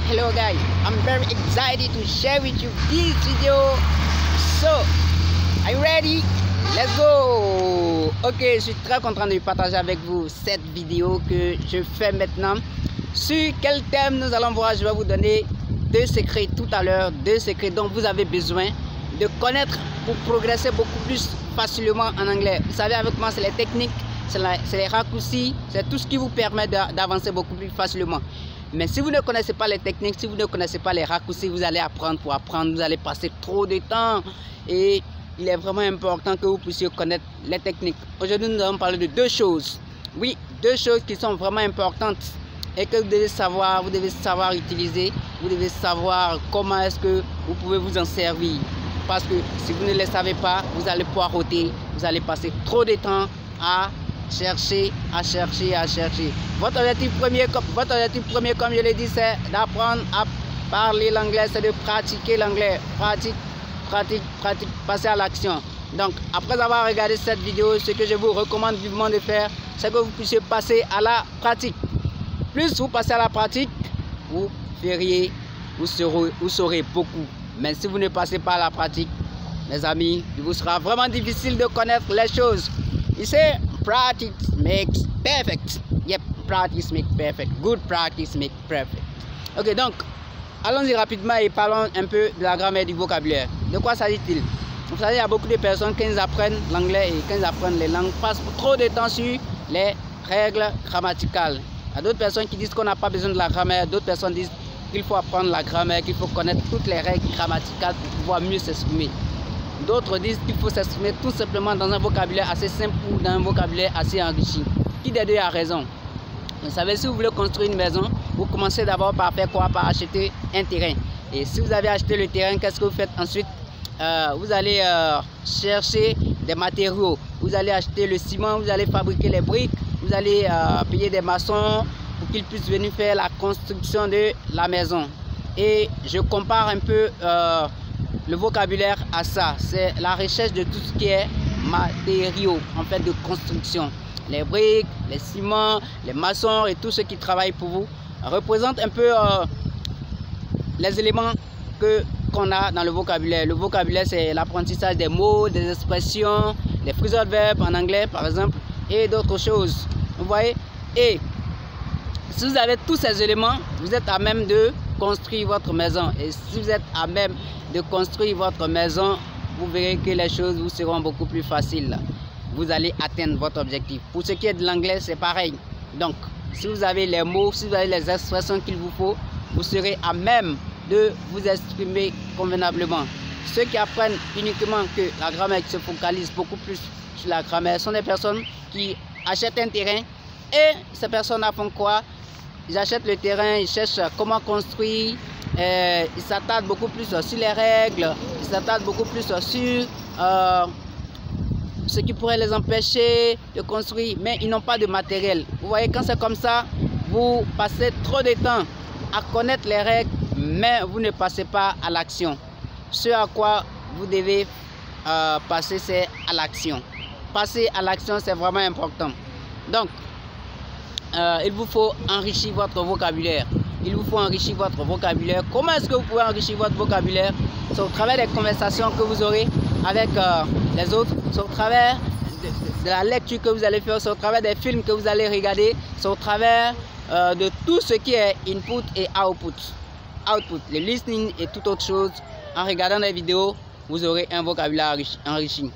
Hello guys, I'm very excited to share with you this video. So, are you ready? Let's go. Ok, je suis très content de partager avec vous cette vidéo que je fais maintenant. Sur quel thème nous allons voir? Je vais vous donner deux secrets tout à l'heure, deux secrets dont vous avez besoin de connaître pour progresser beaucoup plus facilement en anglais. Vous savez, avec moi, c'est les techniques, c'est les raccourcis, c'est tout ce qui vous permet d'avancer beaucoup plus facilement. Mais si vous ne connaissez pas les techniques, si vous ne connaissez pas les raccourcis, vous allez apprendre pour apprendre, vous allez passer trop de temps. Et il est vraiment important que vous puissiez connaître les techniques. Aujourd'hui, nous allons parler de deux choses. Oui, deux choses qui sont vraiment importantes et que vous devez savoir utiliser, vous devez savoir comment est-ce que vous pouvez vous en servir. Parce que si vous ne les savez pas, vous allez poireauter, vous allez passer trop de temps à chercher. Votre objectif premier, comme je l'ai dit, c'est d'apprendre à parler l'anglais, c'est de pratiquer l'anglais. Pratique, passer à l'action. Donc, après avoir regardé cette vidéo, ce que je vous recommande vivement de faire, c'est que vous puissiez passer à la pratique. Plus vous passez à la pratique, vous saurez beaucoup. Mais si vous ne passez pas à la pratique, mes amis, il vous sera vraiment difficile de connaître les choses. Ici, practice makes perfect. Yep, practice makes perfect. Good practice makes perfect. Ok, donc, allons-y rapidement et parlons un peu de la grammaire et du vocabulaire. De quoi s'agit-il? Vous savez, il y a beaucoup de personnes qui apprennent l'anglais et qui apprennent les langues passent trop de temps sur les règles grammaticales. Il y a d'autres personnes qui disent qu'on n'a pas besoin de la grammaire, d'autres personnes disent qu'il faut apprendre la grammaire, qu'il faut connaître toutes les règles grammaticales pour pouvoir mieux s'exprimer. D'autres disent qu'il faut s'exprimer tout simplement dans un vocabulaire assez simple ou dans un vocabulaire assez enrichi. Qui des deux a raison? Vous savez, si vous voulez construire une maison, vous commencez d'abord par faire quoi? Par acheter un terrain. Et si vous avez acheté le terrain, qu'est-ce que vous faites ensuite? Vous allez chercher des matériaux. Vous allez acheter le ciment, vous allez fabriquer les briques, vous allez payer des maçons pour qu'ils puissent venir faire la construction de la maison. Et je compare un peu le vocabulaire à ça. C'est la recherche de tout ce qui est matériaux en fait de construction. Les briques, les ciments, les maçons et tous ceux qui travaillent pour vous représentent un peu les éléments qu'on a dans le vocabulaire. Le vocabulaire, c'est l'apprentissage des mots, des expressions, des phrasal verbes en anglais par exemple et d'autres choses. Vous voyez? Et si vous avez tous ces éléments, vous êtes à même de construire votre maison. Et si vous êtes à même de construire votre maison, vous verrez que les choses vous seront beaucoup plus faciles. Vous allez atteindre votre objectif. Pour ce qui est de l'anglais, c'est pareil. Donc, si vous avez les mots, si vous avez les expressions qu'il vous faut, vous serez à même de vous exprimer convenablement. Ceux qui apprennent uniquement que la grammaire, qui se focalisent beaucoup plus sur la grammaire, sont des personnes qui achètent un terrain et ces personnes-là font quoi? Ils achètent le terrain, ils cherchent comment construire, ils s'attardent beaucoup plus sur les règles, ils s'attardent beaucoup plus sur ce qui pourrait les empêcher de construire, mais ils n'ont pas de matériel. Vous voyez, quand c'est comme ça, vous passez trop de temps à connaître les règles, mais vous ne passez pas à l'action. Ce à quoi vous devez passer, c'est à l'action. Passer à l'action, c'est vraiment important. Donc, il vous faut enrichir votre vocabulaire. Il vous faut enrichir votre vocabulaire. Comment est-ce que vous pouvez enrichir votre vocabulaire? C'est au travers des conversations que vous aurez avec les autres. C'est au travers de la lecture que vous allez faire. C'est au travers des films que vous allez regarder. C'est au travers de tout ce qui est input et output. Le listening et toute autre chose. En regardant des vidéos, vous aurez un vocabulaire enrichi.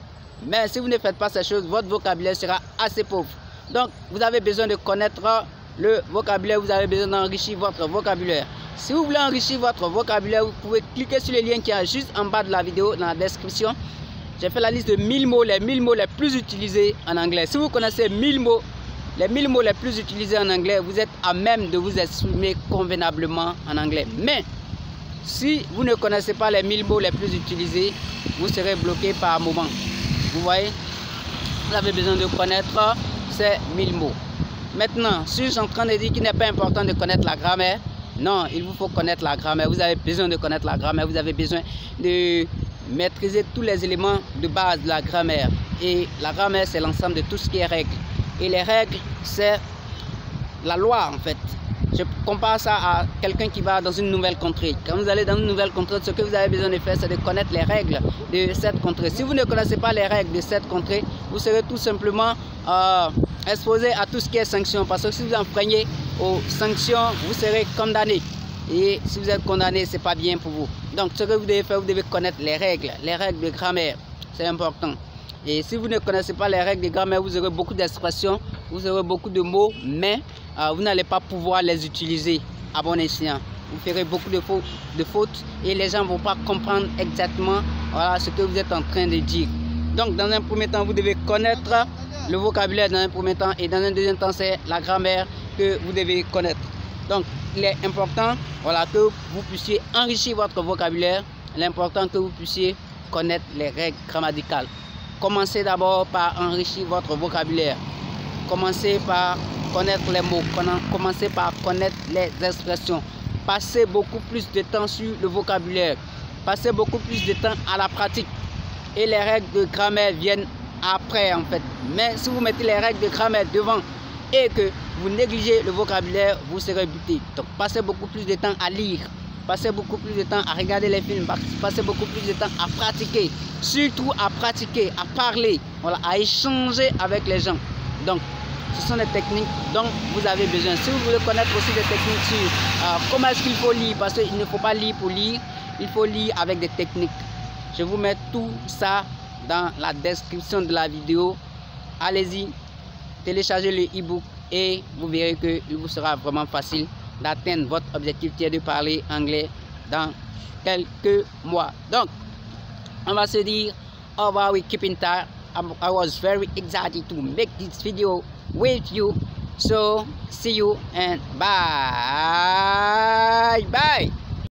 Mais si vous ne faites pas ces choses, votre vocabulaire sera assez pauvre. Donc, vous avez besoin de connaître le vocabulaire, vous avez besoin d'enrichir votre vocabulaire. Si vous voulez enrichir votre vocabulaire, vous pouvez cliquer sur le lien qui est juste en bas de la vidéo, dans la description. J'ai fait la liste de 1000 mots, les 1000 mots les plus utilisés en anglais. Si vous connaissez 1000 mots, les 1000 mots les plus utilisés en anglais, vous êtes à même de vous exprimer convenablement en anglais. Mais, si vous ne connaissez pas les 1000 mots les plus utilisés, vous serez bloqué par moment. Vous voyez? Vous avez besoin de connaître ces 1000 mots. Maintenant, si je suis en train de dire qu'il n'est pas important de connaître la grammaire, non, il vous faut connaître la grammaire. Vous avez besoin de connaître la grammaire. Vous avez besoin de maîtriser tous les éléments de base de la grammaire. Et la grammaire, c'est l'ensemble de tout ce qui est règles. Et les règles, c'est la loi en fait. Je compare ça à quelqu'un qui va dans une nouvelle contrée. Quand vous allez dans une nouvelle contrée, ce que vous avez besoin de faire, c'est de connaître les règles de cette contrée. Si vous ne connaissez pas les règles de cette contrée, vous serez tout simplement exposé à tout ce qui est sanctions. Parce que si vous enfreignez aux sanctions, vous serez condamné. Et si vous êtes condamné, ce n'est pas bien pour vous. Donc, ce que vous devez faire, vous devez connaître les règles de grammaire. C'est important. Et si vous ne connaissez pas les règles de grammaire, vous aurez beaucoup d'expressions, vous aurez beaucoup de mots, mais vous n'allez pas pouvoir les utiliser à bon escient. Vous ferez beaucoup de fautes et les gens ne vont pas comprendre exactement ce que vous êtes en train de dire. Donc, dans un premier temps, vous devez connaître le vocabulaire dans un premier temps, et dans un deuxième temps, c'est la grammaire que vous devez connaître. Donc, il est important que vous puissiez enrichir votre vocabulaire. Il est important que vous puissiez connaître les règles grammaticales. Commencez d'abord par enrichir votre vocabulaire. Commencez par connaître les mots. Commencez par connaître les expressions. Passez beaucoup plus de temps sur le vocabulaire. Passez beaucoup plus de temps à la pratique. Et les règles de grammaire viennent après en fait. Mais si vous mettez les règles de grammaire devant et que vous négligez le vocabulaire, vous serez buté. Donc passez beaucoup plus de temps à lire. Passez beaucoup plus de temps à regarder les films, passez beaucoup plus de temps à pratiquer, surtout à pratiquer, à parler, à échanger avec les gens. Donc, ce sont des techniques dont vous avez besoin. Si vous voulez connaître aussi des techniques sur comment est-ce qu'il faut lire, parce qu'il ne faut pas lire pour lire, il faut lire avec des techniques. Je vous mets tout ça dans la description de la vidéo. Allez-y, téléchargez le e-book et vous verrez qu'il vous sera vraiment facile d'atteindre votre objectif qui est de parler anglais dans quelques mois. Donc, on va se dire au revoir. We keep in touch. I was very excited to make this video with you. So, see you and bye. Bye.